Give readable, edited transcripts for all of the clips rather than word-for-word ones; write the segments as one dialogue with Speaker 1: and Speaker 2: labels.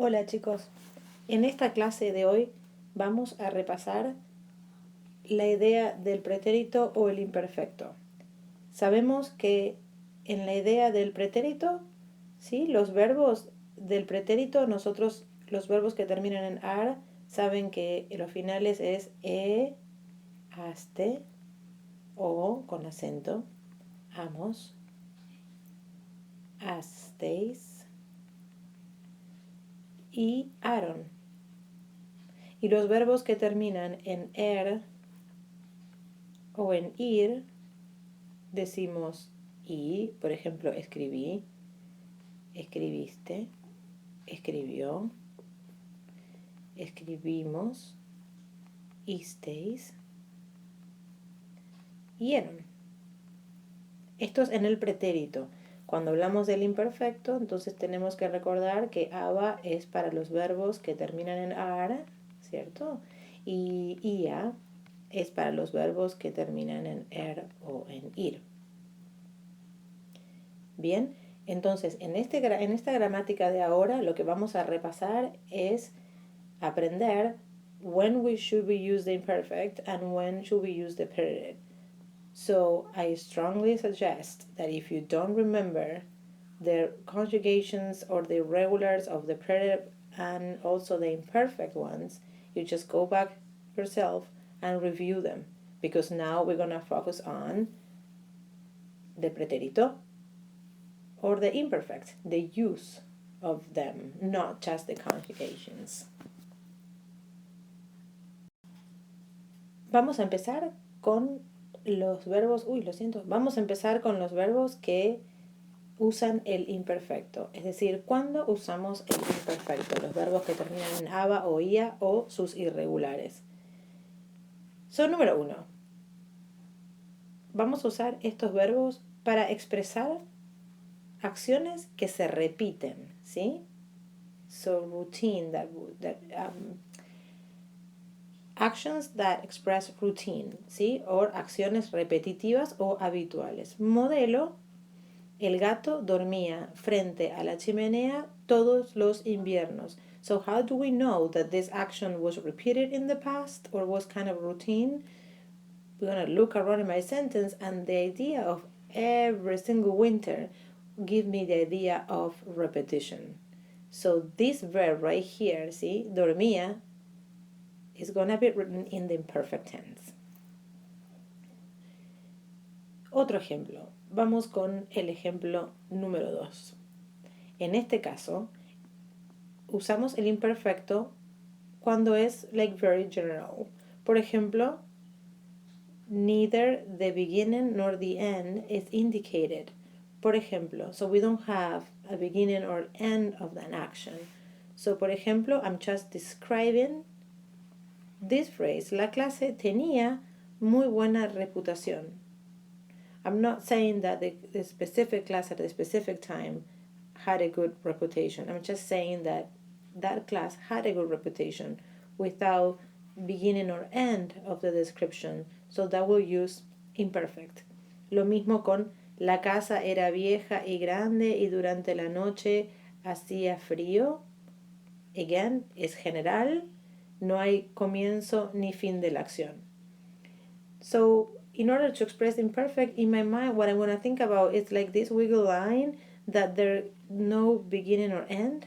Speaker 1: Hola chicos, en esta clase de hoy vamos a repasar la idea del pretérito o el imperfecto. Sabemos que en la idea del pretérito, ¿sí? Los verbos del pretérito, los verbos que terminan en ar, saben que los finales es aste, o con acento, amos, asteis y aron. Y los verbos que terminan en o en ir, decimos y, por ejemplo, escribí, escribiste, escribió, escribimos, isteis, hieron. Esto es en el pretérito. Cuando hablamos del imperfecto, entonces tenemos que recordar que aba es para los verbos que terminan en ar, ¿cierto? Y ia es para los verbos que terminan en o en ir. Bien, entonces en esta gramática de ahora lo que vamos a repasar es aprender when we should we use the imperfect and when should we use the pretérito. So I strongly suggest that if you don't remember the conjugations or the irregulars of the pretérito and also the imperfect ones, you just go back yourself and review them, because now we're going to focus on the pretérito or the imperfect, the use of them, not just the conjugations. Vamos a empezar con los verbos, vamos a empezar con los verbos que usan el imperfecto, es decir, cuando usamos el imperfecto, los verbos que terminan en aba o ia o sus irregulares. Número 1. Vamos a usar estos verbos para expresar acciones que se repiten, ¿sí? Routine, actions that express routine, ¿sí? O acciones repetitivas o habituales. Modelo: el gato dormía frente a la chimenea todos los inviernos. So how do we know that this action was repeated in the past or was kind of routine? We're going to look around in my sentence, and the idea of every single winter give me the idea of repetition. So this verb right here, see, dormía, is going to be written in the imperfect tense. Otro ejemplo. Vamos con el ejemplo número 2. En este caso, usamos el imperfecto cuando es like very general. Por ejemplo, neither the beginning nor the end is indicated. Por ejemplo, so we don't have a beginning or end of an action. So, por ejemplo, I'm just describing this phrase. La clase tenía muy buena reputación. I'm not saying that the specific class at a specific time had a good reputation. I'm just saying that that class had a good reputation without beginning or end of the description. So that will use imperfect. Lo mismo con la casa era vieja y grande y durante la noche hacía frío. Again, es general. No hay comienzo ni fin de la acción. So, in order to express imperfect, in my mind, what I want to think about is like this wiggle line that there's no beginning or end.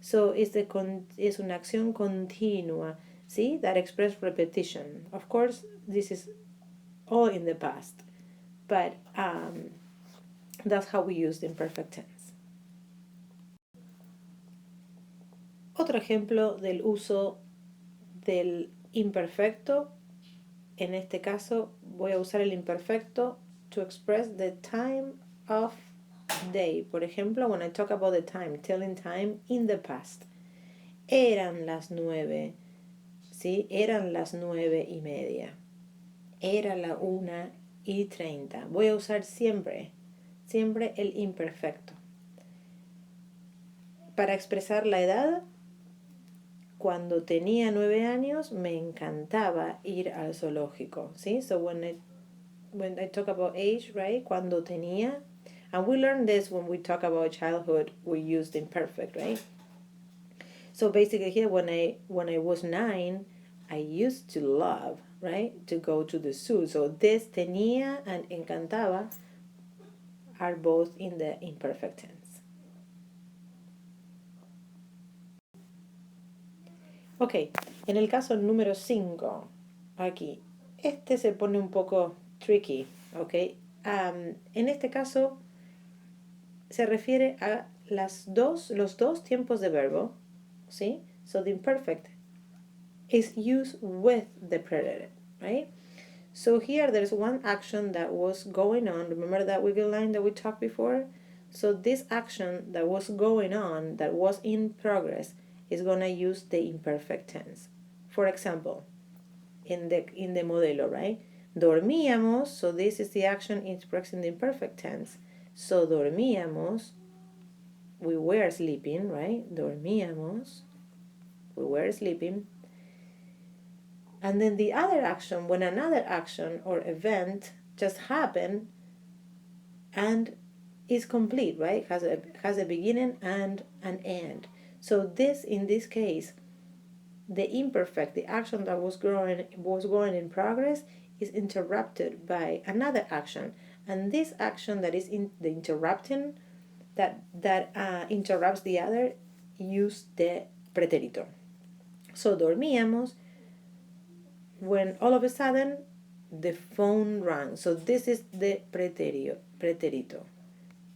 Speaker 1: So, es una acción continua, ¿sí? That express repetition. Of course, this is all in the past, but that's how we use the imperfect tense. Otro ejemplo del uso del imperfecto. En este caso voy a usar el imperfecto to express the time of day. Por ejemplo, when I talk about the time, telling time in the past. Eran las 9, ¿sí? Eran las 9:30. Era la 1:30. Voy a usar siempre el imperfecto. Para expresar la edad, cuando tenía 9 años me encantaba ir al zoológico, ¿sí? So when I talk about age, right? Cuando tenía, and we learn this when we talk about childhood, we use the imperfect, right? So basically here, when I was 9, I used to love, right, to go to the zoo. So this tenía and encantaba are both in the imperfect tense. Ok, en el caso número 5, aquí, este se pone un poco tricky, ok. En este caso se refiere a los dos tiempos de verbo, ¿sí? So the imperfect is used with the preterite, right? So here there's one action that was going on. Remember that wiggle line that we talked before? So this action that was going on, that was in progress, is going to use the imperfect tense. For example, in the modelo, right? Dormíamos, so this is the action expressing the imperfect tense. So dormíamos, we were sleeping, right? Dormíamos, we were sleeping. And then the other action, when another action or event just happened and is complete, right? Has a beginning and an end. So this, in this case, the imperfect, the action that was going in progress, is interrupted by another action, and this action that is in the interrupting, that interrupts the other, use the pretérito. So dormíamos when all of a sudden the phone rang. So this is the pretérito.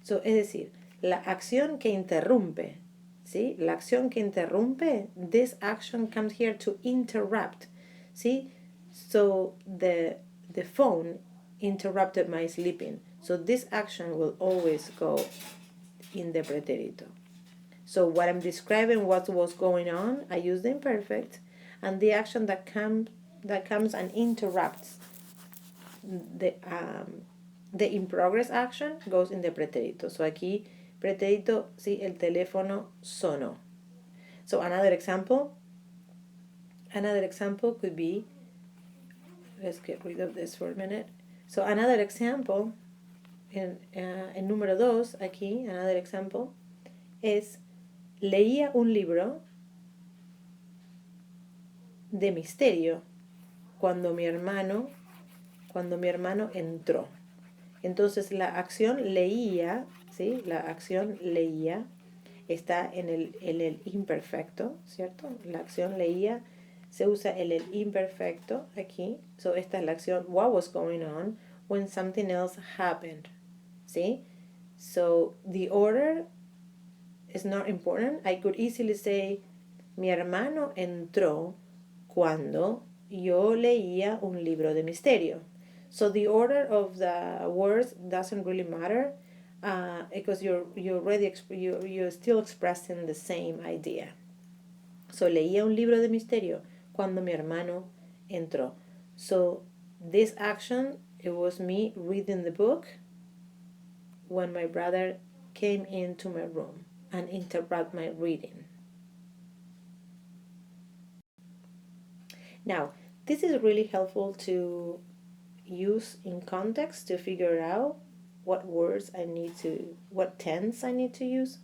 Speaker 1: So, es decir, la acción que interrumpe, ¿sí? La acción que interrumpe, this action comes here to interrupt, ¿sí? So the phone interrupted my sleeping. So this action will always go in the pretérito. So what I'm describing, what was going on, I use the imperfect, and the action that comes and interrupts the in progress action goes in the pretérito. So aquí, pretérito, sí, el teléfono sonó. So another example could be, let's get rid of this for a minute. So another example, en número 2, aquí, another example, es, leía un libro de misterio cuando mi hermano entró. Entonces la acción leía, ¿sí? La acción leía está en el imperfecto, ¿cierto? La acción leía se usa en el imperfecto aquí. So esta es la acción, what was going on when something else happened, ¿sí? So the order is not important. I could easily say, mi hermano entró cuando yo leía un libro de misterio. So the order of the words doesn't really matter, because you're still expressing the same idea. So leía un libro de misterio cuando mi hermano entró. So this action, it was me reading the book when my brother came into my room and interrupt my reading. Now, this is really helpful to use in context to figure out what tense I need to use.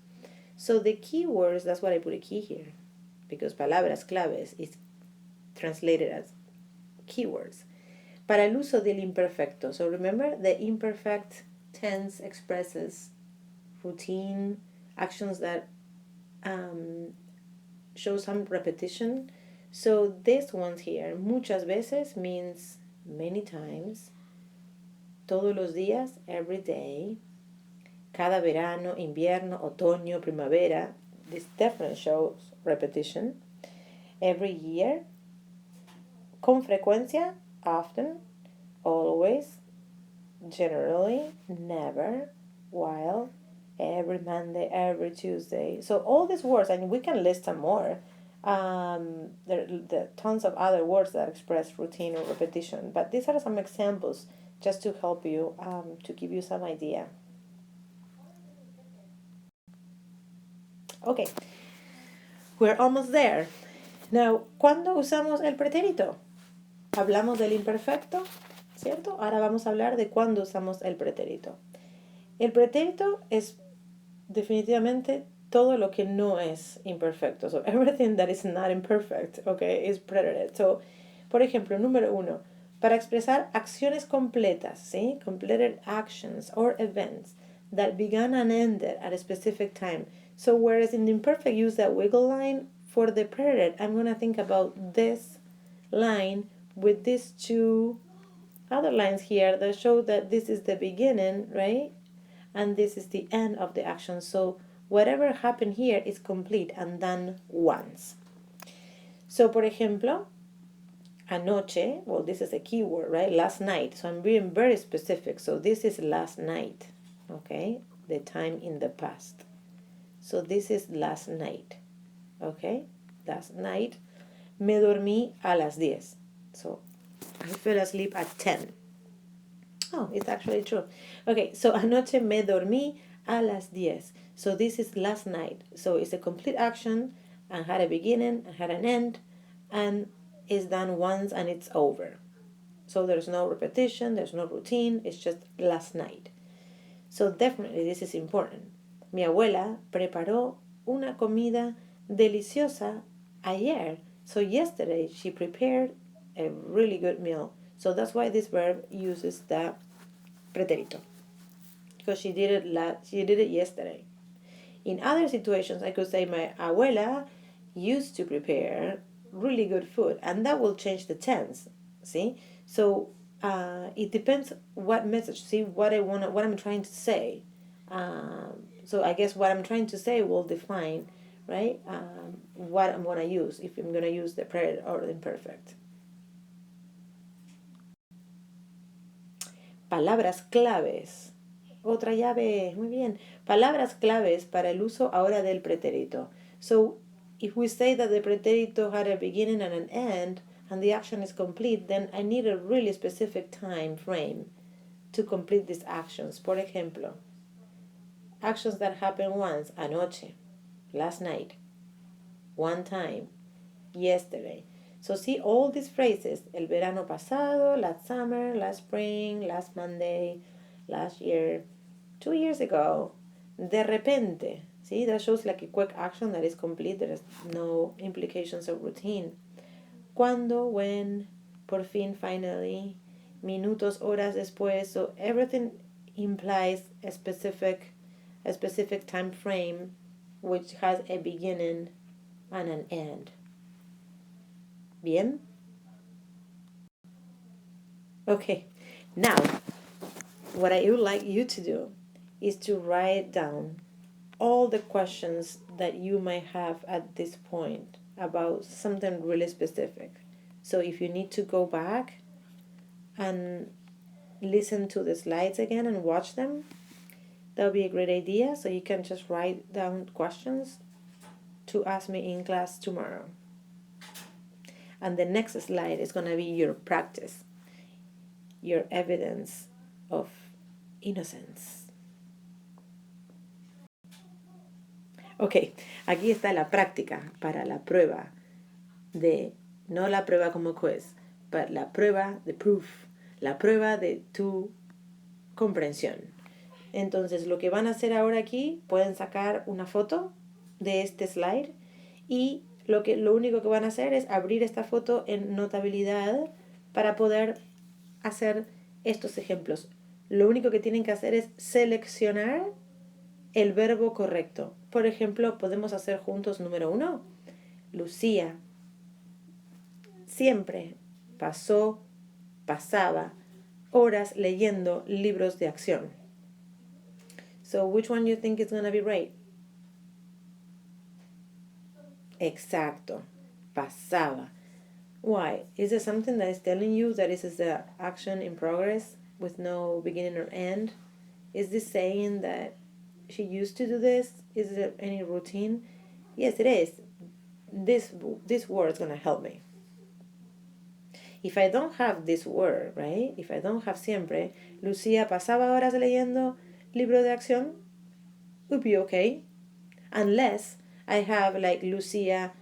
Speaker 1: So the key words, that's why I put a key here, because palabras claves is translated as keywords. Para el uso del imperfecto. So remember, the imperfect tense expresses routine, actions that show some repetition. So this one here, muchas veces, means many times, todos los días, every day, cada verano, invierno, otoño, primavera. This definitely shows repetition. Every year, con frecuencia, often, always, generally, never, while, every Monday, every Tuesday. So all these words, and we can list some more. There are tons of other words that express routine or repetition, but these are some examples just to help you, to give you some idea. Okay, we're almost there. Now, ¿cuándo usamos el pretérito? Hablamos del imperfecto, ¿cierto? Ahora vamos a hablar de cuándo usamos el pretérito. El pretérito es definitivamente todo lo que no es imperfecto. So everything that is not imperfect, okay, is pretérito. So, por ejemplo, número 1, para expresar acciones completas, ¿sí? Completed actions or events that began and ended at a specific time. So whereas in the imperfect use that wiggle line, for the preterite, I'm going to think about this line with these two other lines here that show that this is the beginning, right? And this is the end of the action. So whatever happened here is complete and done once. So, por ejemplo, anoche, well, this is a keyword, right? Last night. So I'm being very specific. So this is last night, okay? The time in the past. So this is last night, okay? Last night. Me dormí a las 10. So I fell asleep at 10. Oh, it's actually true. Okay, so anoche me dormí a las 10. So this is last night. So it's a complete action and had a beginning and had an end and is done once and it's over. So there's no repetition, there's no routine, it's just last night. So definitely this is important. Mi abuela preparó una comida deliciosa ayer. So yesterday she prepared a really good meal. So that's why this verb uses the pretérito, because she did it yesterday. In other situations, I could say my abuela used to prepare really good food, and that will change the tense. See, so it depends what message. See what I'm trying to say. So I guess what I'm trying to say will define, right, what I'm gonna use, if I'm gonna use the present or the imperfect. Palabras claves. Otra llave, muy bien. Palabras claves para el uso ahora del pretérito. So, if we say that the pretérito had a beginning and an end, and the action is complete, then I need a really specific time frame to complete these actions. Por ejemplo, actions that happen once, anoche, last night, one time, yesterday. So see all these phrases, el verano pasado, last summer, last spring, last Monday, last year, 2 years ago, de repente. See, that shows like a quick action that is complete. There is no implications of routine. Cuando, when, por fin, finally, minutos, horas después. So everything implies a specific time frame which has a beginning and an end. Bien? Okay, now what I would like you to do is to write down all the questions that you might have at this point about something really specific. So if you need to go back and listen to the slides again and watch them, that would be a great idea. So you can just write down questions to ask me in class tomorrow. And the next slide is going to be your practice, your evidence of innocence. Ok, aquí está la práctica para la prueba de, no la prueba como quiz, pero la prueba de proof, la prueba de tu comprensión. Entonces, lo que van a hacer ahora aquí, pueden sacar una foto de este slide y lo único que van a hacer es abrir esta foto en notabilidad para poder hacer estos ejemplos. Lo único que tienen que hacer es seleccionar el verbo correcto. Por ejemplo, podemos hacer juntos número 1. Lucía siempre pasaba horas leyendo libros de acción. So, which one do you think is going to be right? Exacto. Pasaba. Why? Is there something that is telling you that this is the action in progress with no beginning or end? Is this saying that she used to do this? Is there any routine? Yes, it is. This word is going to help me. If I don't have this word, right? If I don't have siempre, Lucía pasaba horas leyendo libro de acción, would be okay. Unless I have like Lucía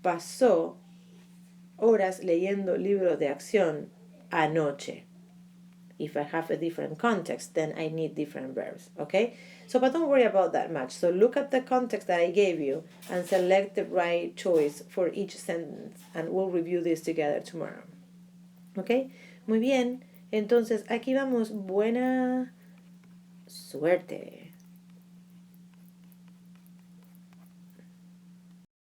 Speaker 1: pasó horas leyendo libros de acción anoche. If I have a different context, then I need different verbs, okay? So, but don't worry about that much. So look at the context that I gave you and select the right choice for each sentence, and we'll review this together tomorrow. ¿Ok? Muy bien. Entonces, aquí vamos. Buena suerte.